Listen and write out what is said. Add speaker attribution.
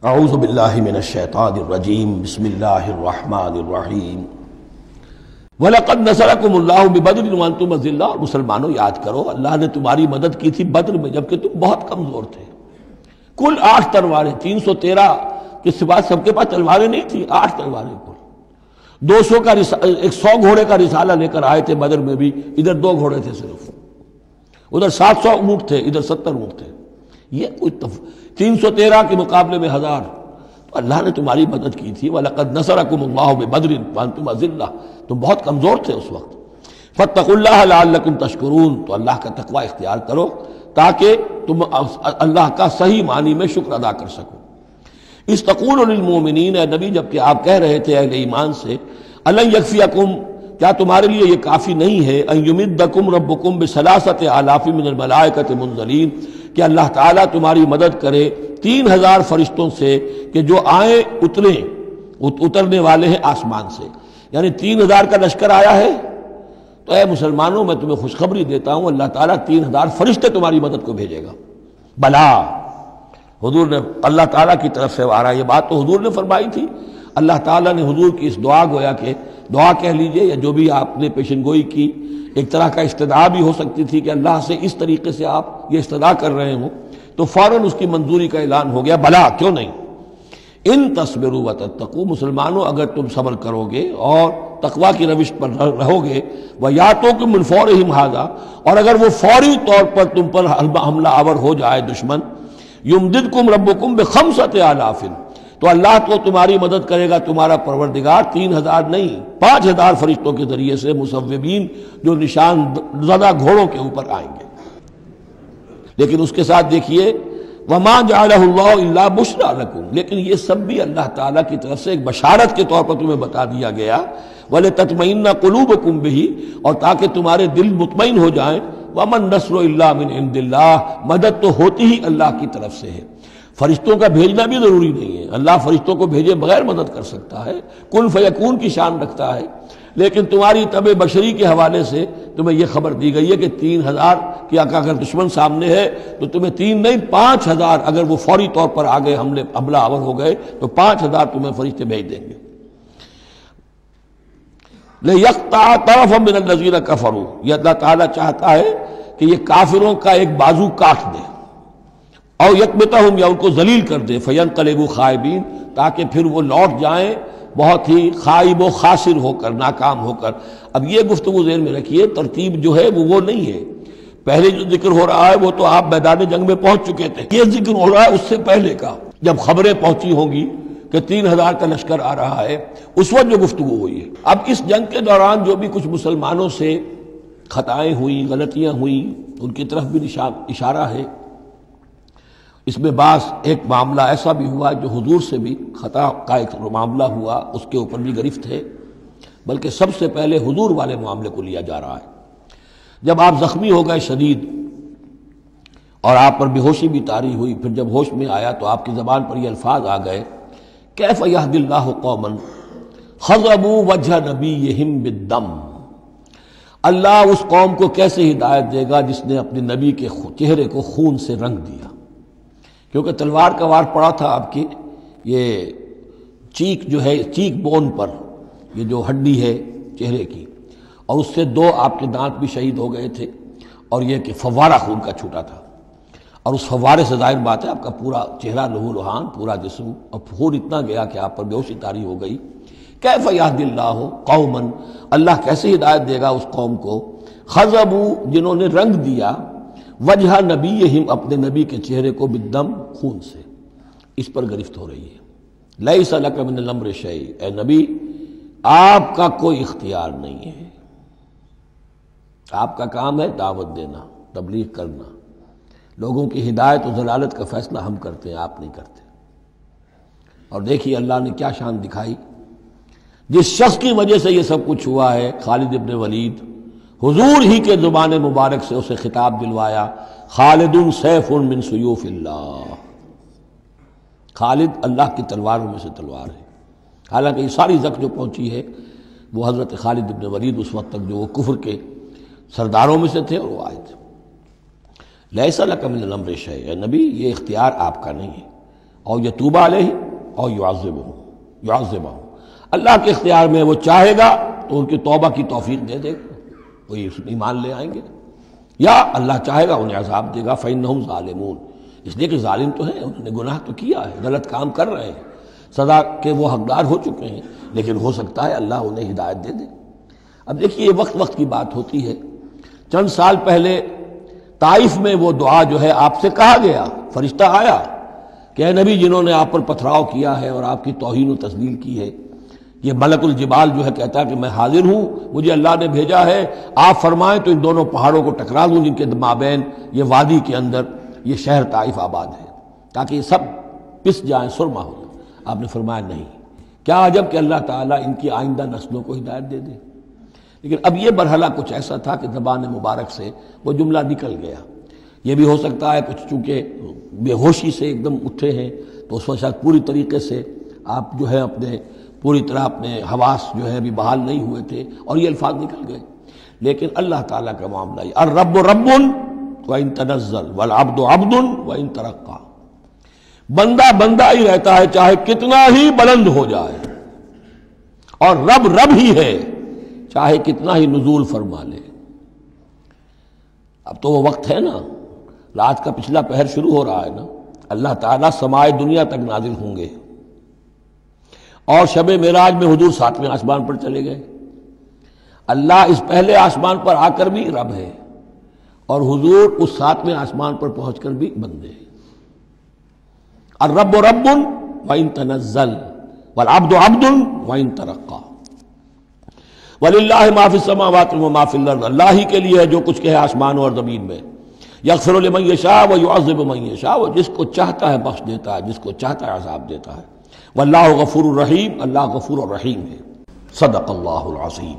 Speaker 1: اعوذ باللہ من الشیطان الرجیم بسم اللہ الرحمن الرحیم وَلَقَدْ نَصَرَكُمُ اللَّهُ بِبَدْرٍ وَأَنْتُمْ أَذِلَّةٌ۔ اور مسلمانوں یاد کرو اللہ نے تمہاری مدد کی تھی بدر میں جبکہ تم بہت کمزور تھے۔ کل 8 تلواریں، 313 کے سوا سب کے پاس تلواریں نہیں تھی، 8 تلواریں کل۔ 200 کا 100 گھوڑے کا رسالہ لے کر آئے تھے بدر میں بھی، ادھر 2 گھوڑے تھے صرف، ادھر 700 اونٹ تھے، ادھر 70 اونٹ تھے۔ یہ کوئی 313 کے مقابلے میں 1000، تو اللہ نے تمہاری مدد کی تھی۔ وَلَقَدْ نَصَرَكُمُ اللَّهُ بِبَدْرٍ وَأَنْتُمْ أَذِلَّةٌ، تم بہت کمزور تھے اس وقت۔ فَاتَّقُوا اللَّهَ لَعَلَّكُمْ تَشْكُرُونَ، تو اللہ کا تقوی اختیار کرو تاکہ تم اللہ کا صحیح معنی میں شکر ادا کر سکو۔ اِذْ تَقُولُ لِلْمُؤْمِنِينَ، اے نبی جبکہ آپ کہہ رہے تھے اہل ایمان سے، أَلَنْ يَكْفِيَكُمْ، کیا تمہارے لیے یہ کافی نہیں ہے، أَن يُمِدَّكُمْ رَبُّكُمْ بِثَلَاثَةِ آلَافٍ مِّنَ الْمَلَائِكَةِ مُنزَلِينَ، کہ اللہ تعالیٰ تمہاری مدد کرے 3000 فرشتوں سے کہ جو آئیں اترنے والے ہیں آسمان سے، یعنی 3000 کا لشکر آیا ہے۔ تو اے مسلمانوں میں تمہیں خوشخبری دیتا ہوں اللہ تعالیٰ 3000 فرشتے تمہاری مدد کو بھیجے گا۔ بلا، حضور نے اللہ تعالیٰ کی طرف سے آ رہا، یہ بات تو حضور نے فرمائی تھی، اللہ تعالیٰ نے حضور کی اس دعا گویا کہ دعا کہہ لیجئے یا جو بھی آپ نے پیشن گوئی کی، ایک طرح کا استدعا بھی ہو سکتی تھی کہ اللہ سے اس طریقے سے آپ یہ استدعا کر رہے ہوں، تو فوراً اس کی منظوری کا اعلان ہو گیا، بلا کیوں نہیں۔ ان تصبروا وتتقوا، مسلمانوں اگر تم صبر کرو گے اور تقوی کی روش پر رہو گے، وَيَأْتُوكُم مِّن فَوْرِهِمْ هَٰذَا، اور اگر وہ فوری طور پر تم پر حملہ آور ہو جائے دشمن، يُمْدِدْكُمْ رَبُّكُمْ بِخَمْسَةِ آلَافٍ، تو اللہ تو تمہاری مدد کرے گا تمہارا پروردگار 3000 نہیں 5000 فرشتوں کے ذریعے سے، مصوبین جو نشان زدہ گھوڑوں کے اوپر آئیں گے۔ لیکن اس کے ساتھ دیکھیے وَمَا جَعَلَهُ اللَّهُ إِلَّا بُشْرَىٰ لَكُمْ، لیکن یہ سب بھی اللہ تعالیٰ کی طرف سے ایک بشارت کے طور پر تمہیں بتا دیا گیا، وَلِتَطْمَئِنَّ قُلُوبُكُمْ بِهِ، اور تاکہ تمہارے دل مطمئن ہو جائیں، وَمَا النَّصْرُ إِلَّا مِنْ عِنْدِ اللَّهِ، مدد تو ہوتی ہی اللہ کی طرف سے ہے، فرشتوں کا بھیجنا بھی ضروری نہیں ہے، اللہ فرشتوں کو بھیجے بغیر مدد کر سکتا ہے، کن فیکون کی شان رکھتا ہے، لیکن تمہاری طبع بشری کے حوالے سے تمہیں یہ خبر دی گئی ہے کہ 3000 کی اگر دشمن سامنے ہے تو تمہیں 3 نہیں 5000، اگر وہ فوری طور پر آگے حملہ آور ہو گئے تو 5000 تمہیں فرشتے بھیج دیں گے۔ لِيَقْطَعَ طَرَفًا مِّنَ الَّذِينَ كَفَرُوا، یہ اللہ تعالیٰ چاہتا ہے کہ یہ کافروں کا ایک بازو کاٹ دے، اور یکبتہم، یا ان کو ذلیل کر دے، فینقلبوا خائبین، تاکہ پھر وہ لوٹ جائیں بہت ہی خائب و خاسر ہو کر، ناکام ہو کر۔ اب یہ گفتگو ذہن میں رکھیے، ترتیب جو ہے وہ نہیں ہے، پہلے جو ذکر ہو رہا ہے وہ تو آپ میدان جنگ میں پہنچ چکے تھے، یہ ذکر ہو رہا ہے اس سے پہلے کا، جب خبریں پہنچی ہوں گی کہ 3000 کا لشکر آ رہا ہے، اس وقت جو گفتگو ہوئی ہے۔ اب اس جنگ کے دوران جو بھی کچھ مسلمانوں سے خطائیں ہوئیں، غلطیاں ہوئیں، ان کی طرف بھی اشارہ ہے۔ اس میں بعض ایک معاملہ ایسا بھی ہوا جو حضور سے بھی خطا کا ایک معاملہ ہوا، اس کے اوپر بھی گرفت ہے، بلکہ سب سے پہلے حضور والے معاملے کو لیا جا رہا ہے۔ جب آپ زخمی ہو گئے شدید اور آپ پر بے ہوشی بھی طاری ہوئی، پھر جب ہوش میں آیا تو آپ کی زبان پر یہ الفاظ آ گئے، کیف یہدی اللہ قوما خضبوا وجہ نبیہم بالدم، اللہ اس قوم کو کیسے ہدایت دے گا جس نے اپنے نبی کے چہرے کو خون سے رنگ دیا، کیونکہ تلوار کا وار پڑا تھا آپ کی، یہ چیک جو ہے، چیک بون پر یہ جو ہڈی ہے چہرے کی، اور اس سے 2 آپ کے دانت بھی شہید ہو گئے تھے، اور یہ کہ فوارہ خون کا چھوٹا تھا، اور اس فوارے سے ظاہر بات ہے آپ کا پورا چہرہ لہو لہان، پورا جسم، اور خون اتنا گیا کہ آپ پر بے ہوشی طاری ہو گئی۔ کیف یہدی اللہ قوما، اللہ کیسے ہدایت دے گا اس قوم کو، خضبوا، جنہوں نے رنگ دیا، وجہ نبیہم، اپنے نبی کے چہرے کو، بالدم، خون سے۔ اس پر گرفت ہو رہی ہے، لیس لک من الامر شیء، اے نبی آپ کا کوئی اختیار نہیں ہے، آپ کا کام ہے دعوت دینا، تبلیغ کرنا، لوگوں کی ہدایت و ضلالت کا فیصلہ ہم کرتے ہیں، آپ نہیں کرتے۔ اور دیکھیے اللہ نے کیا شان دکھائی، جس شخص کی وجہ سے یہ سب کچھ ہوا ہے، خالد ابن ولید، حضور ہی کے زبان مبارک سے اسے خطاب دلوایا، خالد سیف من سیوف اللہ، خالد اللہ کی تلواروں میں سے تلوار ہے۔ حالانکہ یہ ساری زخم جو پہنچی ہے وہ حضرت خالد ابن ولید اس وقت تک جو وہ کفر کے سرداروں میں سے تھے اور وہ آئے تھے۔ لیس لک من الامر شیء، اے نبی یہ اختیار آپ کا نہیں ہے، اور یتوب علیہ اور یعذبہم، اللہ کے اختیار میں، وہ چاہے گا تو ان کی توبہ کی توفیق دے دے گا، وہ ایمان لے آئیں گے، یا اللہ چاہے گا انہیں عذاب دے گا فإنہم ظالمون، اس لیے کہ ظالم تو ہیں، انہوں نے گناہ تو کیا ہے، غلط کام کر رہے ہیں، سزا کے وہ حقدار ہو چکے ہیں، لیکن ہو سکتا ہے اللہ انہیں ہدایت دے دے۔ اب دیکھیے یہ وقت کی بات ہوتی ہے۔ چند سال پہلے طائف میں وہ دعا جو ہے آپ سے کہا گیا، فرشتہ آیا کہ اے نبی، جنہوں نے آپ پر پتھراؤ کیا ہے اور آپ کی توہین و تذلیل کی ہے، یہ ملک الجبال جو ہے کہتا ہے کہ میں حاضر ہوں، مجھے اللہ نے بھیجا ہے، آپ فرمائیں تو ان دونوں پہاڑوں کو ٹکرا دوں جن کے مابین یہ وادی کے اندر یہ شہر طائف آباد ہے، تاکہ یہ سب پس جائیں، سرما ہو۔ آپ نے فرمایا نہیں، کیا عجب کہ اللہ تعالیٰ ان کی آئندہ نسلوں کو ہدایت دے دے۔ لیکن اب یہ مرحلہ کچھ ایسا تھا کہ زبان مبارک سے وہ جملہ نکل گیا۔ یہ بھی ہو سکتا ہے کچھ چونکہ بے ہوشی سے ایک دم اٹھے ہیں تو اس وقت شاید پوری طریقے سے آپ جو ہے پوری طرح اپنے حواس جو ہے ابھی بحال نہیں ہوئے تھے اور یہ الفاظ نکل گئے۔ لیکن اللہ تعالیٰ کا معاملہ یہ الرب رب وإن تنزل والعبد عبد وإن ترقى، بندہ بندہ ہی رہتا ہے چاہے کتنا ہی بلند ہو جائے، اور رب رب ہی ہے چاہے کتنا ہی نزول فرما لے۔ اب تو وہ وقت ہے نا، رات کا پچھلا پہر شروع ہو رہا ہے نا، اللہ تعالیٰ سمائے دنیا تک نازل ہوں گے، اور شب معراج میں حضور 7ویں آسمان پر چلے گئے۔ اللہ اس پہلے آسمان پر آ کر بھی رب ہے، اور حضور اس 7ویں آسمان پر پہنچ کر بھی بندے ہیں۔ الرب رب وإن تنزل والعبد عبد وإن ترقى وللہ ما فی السماوات وما فی الارض، اللہ ہی کے لیے ہے جو کچھ کہ ہے آسمانوں اور زمین میں۔ یغفر لمن یشاء ویعذب من یشاء، وہ جس کو چاہتا ہے بخش دیتا ہے، جس کو چاہتا ہے عذاب دیتا ہے۔ واللہ غفور الرحیم، اللہ غفور الرحیم ہے۔ صدق اللہ العظیم۔